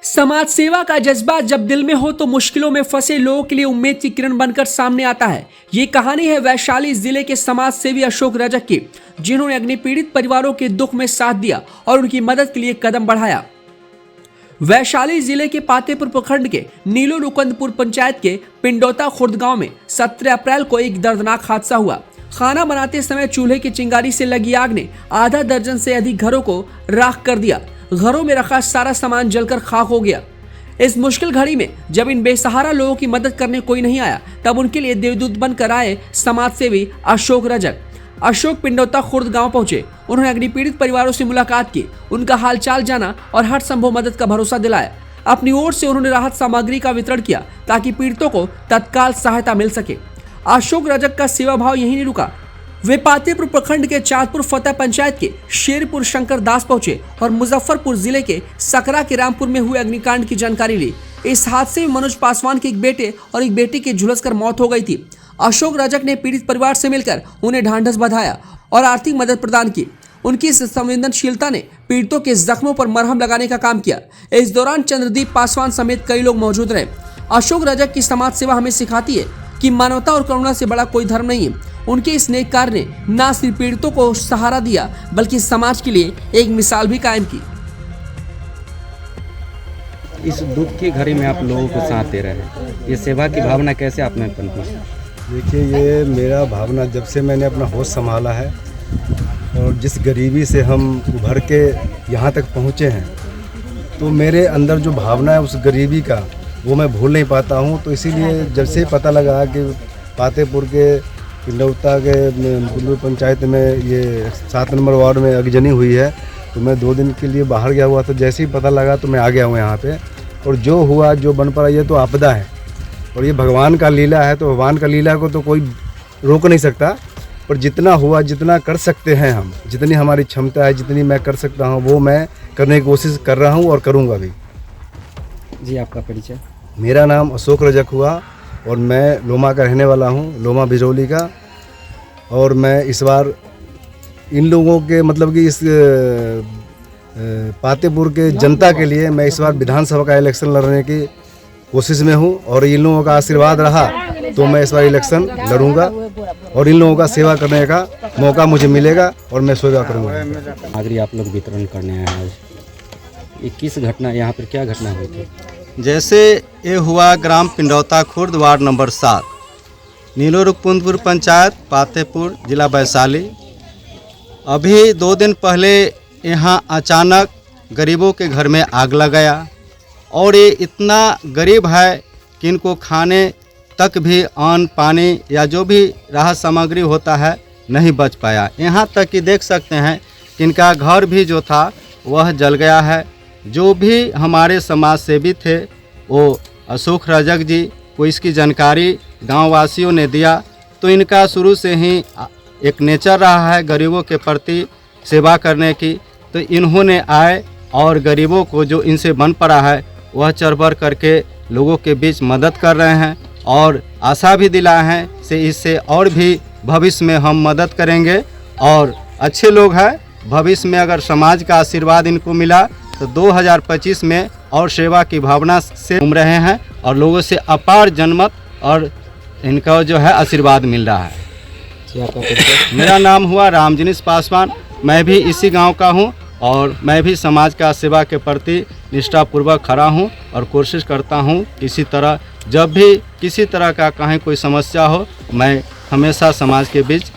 समाज सेवा का जज्बा जब दिल में हो तो मुश्किलों में फंसे लोगों के लिए उम्मीद की किरण बनकर सामने आता है। ये कहानी है वैशाली जिले के समाज सेवी अशोक रजक की, जिन्होंने अग्निपीड़ित परिवारों के दुख में साथ दिया और उनकी मदद के लिए कदम बढ़ाया। वैशाली जिले के पातेपुर प्रखंड के नीलो रुकंदपुर पंचायत के पिंडौता खुर्द गांव में 17 अप्रैल को एक दर्दनाक हादसा हुआ। खाना बनाते समय चूल्हे की चिंगारी से लगी आग ने आधा दर्जन से अधिक घरों को राख कर दिया। घरों में रखा सारा सामान जलकर खाक हो गया। इस मुश्किल घड़ी में जब इन बेसहारा लोगों की मदद करने कोई नहीं आया, तब उनके लिए देवदूत बनकर आए समाज सेवी अशोक रजक। अशोक पिंडौता खुर्द गांव पहुंचे। उन्होंने अग्निपीड़ित परिवारों से मुलाकात की, उनका हालचाल जाना और हर संभव मदद का भरोसा दिलाया। अपनी ओर से उन्होंने राहत सामग्री का वितरण किया ताकि पीड़ितों को तत्काल सहायता मिल सके। अशोक रजक का सेवा भाव यहीं नहीं रुका। वे पातेपुर प्रखंड के चांदपुर फतेह पंचायत के शेरपुर शंकर दास पहुंचे और मुजफ्फरपुर जिले के सकरा के रामपुर में हुए अग्निकांड की जानकारी ली। इस हादसे में मनोज पासवान के एक बेटे और एक बेटी की झुलसकर मौत हो गई थी। अशोक रजक ने पीड़ित परिवार से मिलकर उन्हें ढांढस बंधाया और आर्थिक मदद प्रदान की। उनकी इस संवेदनशीलता ने पीड़ितों के जख्मों पर मरहम लगाने का काम किया। इस दौरान चंद्रदीप पासवान समेत कई लोग मौजूद रहे। अशोक रजक की समाज सेवा हमें सिखाती है कि मानवता और करुणा से बड़ा कोई धर्म नहीं है। उनके इस नेक कार्य ने न सिर्फ पीड़ितों को सहारा दिया, बल्कि समाज के लिए एक मिसाल भी कायम की। इस दुख की घड़ी में आप लोगों को साथ दे रहे हैं, ये सेवा की भावना कैसे आप में पनपी? देखिए, ये मेरा भावना जब से मैंने अपना होश संभाला है और जिस गरीबी से हम उभर के यहाँ तक पहुँचे हैं, तो मेरे अंदर जो भावना है उस गरीबी का, वो मैं भूल नहीं पाता हूँ। तो इसीलिए जब से पता लगा कि पातेपुर के पिंडौता के कुल्लू पंचायत में ये 7 नंबर वार्ड में अगजनी हुई है, तो मैं 2 दिन के लिए बाहर गया हुआ। तो जैसे ही पता लगा तो मैं आ गया हूँ यहाँ पे। और जो हुआ, जो बन पड़ा, ये तो आपदा है और ये भगवान का लीला है। तो भगवान का लीला को तो कोई रोक नहीं सकता, पर जितना हुआ, जितना कर सकते हैं हम, जितनी हमारी क्षमता है, जितनी मैं कर सकता हूँ, वो मैं करने की कोशिश कर रहा हूँ और करूँगा भी। जी, आपका परिचय? मेरा नाम अशोक रजक हुआ और मैं लोमा का रहने वाला हूँ, लोमा बिजौली का। और मैं इस बार इन लोगों के मतलब कि इस पातेपुर के जनता के लिए मैं इस बार विधानसभा का इलेक्शन लड़ने की कोशिश में हूँ। और इन लोगों का आशीर्वाद रहा तो मैं इस बार इलेक्शन लड़ूंगा और इन लोगों का सेवा करने का मौका मुझे मिलेगा और मैं सेवा करूँगा। सामग्री आप लोग वितरण करने आए हैं, ये किस घटना, यहाँ पर क्या घटना हुई थी? जैसे ये हुआ ग्राम पिंडौता खुर्द वार्ड नंबर 7, नीलो रुकंदपुर पंचायत, पातेपुर, जिला वैशाली। अभी 2 दिन पहले यहाँ अचानक गरीबों के घर में आग लग गया और ये इतना गरीब है कि इनको खाने तक भी अन्न पानी या जो भी राहत सामग्री होता है नहीं बच पाया। यहाँ तक कि देख सकते हैं कि इनका घर भी जो था वह जल गया है। जो भी हमारे समाज सेवी थे, वो अशोक रजक जी को इसकी जानकारी गांव वासियों ने दिया। तो इनका शुरू से ही एक नेचर रहा है गरीबों के प्रति सेवा करने की। तो इन्होंने आए और गरीबों को जो इनसे बन पड़ा है वह चढ़ बढ़ करके लोगों के बीच मदद कर रहे हैं और आशा भी दिलाए हैं से इससे और भी भविष्य में हम मदद करेंगे। और अच्छे लोग हैं, भविष्य में अगर समाज का आशीर्वाद इनको मिला तो 2025 में और सेवा की भावना से घूम रहे हैं और लोगों से अपार जनमत और इनका जो है आशीर्वाद मिल रहा है। मेरा नाम हुआ रामजनीश पासवान, मैं भी इसी गांव का हूं और मैं भी समाज का सेवा के प्रति निष्ठापूर्वक खड़ा हूं और कोशिश करता हूं किसी तरह, जब भी किसी तरह का कहीं कोई समस्या हो, मैं हमेशा समाज के बीच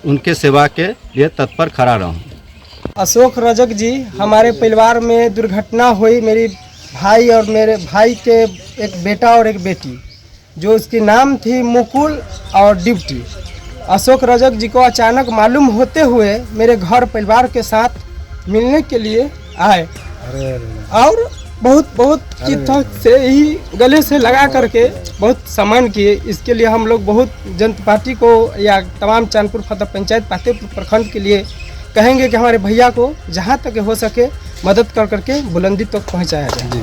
उनके सेवा के लिए तत्पर खड़ा रहूं। अशोक रजक जी, हमारे परिवार में दुर्घटना हुई। मेरी भाई और मेरे भाई के एक बेटा और एक बेटी, जो उसकी नाम थी मुकुल और डिप्टी। अशोक रजक जी को अचानक मालूम होते हुए मेरे घर परिवार के साथ मिलने के लिए आए और बहुत चित्त से ही गले से लगा करके बहुत सम्मान किए। इसके लिए हम लोग बहुत जनता पार्टी को या तमाम चांदपुर फतेह पंचायत पातेपुर प्रखंड के लिए कहेंगे कि हमारे भैया को जहाँ तक हो सके मदद कर करके बुलंदी तक पहुँचाया जाए।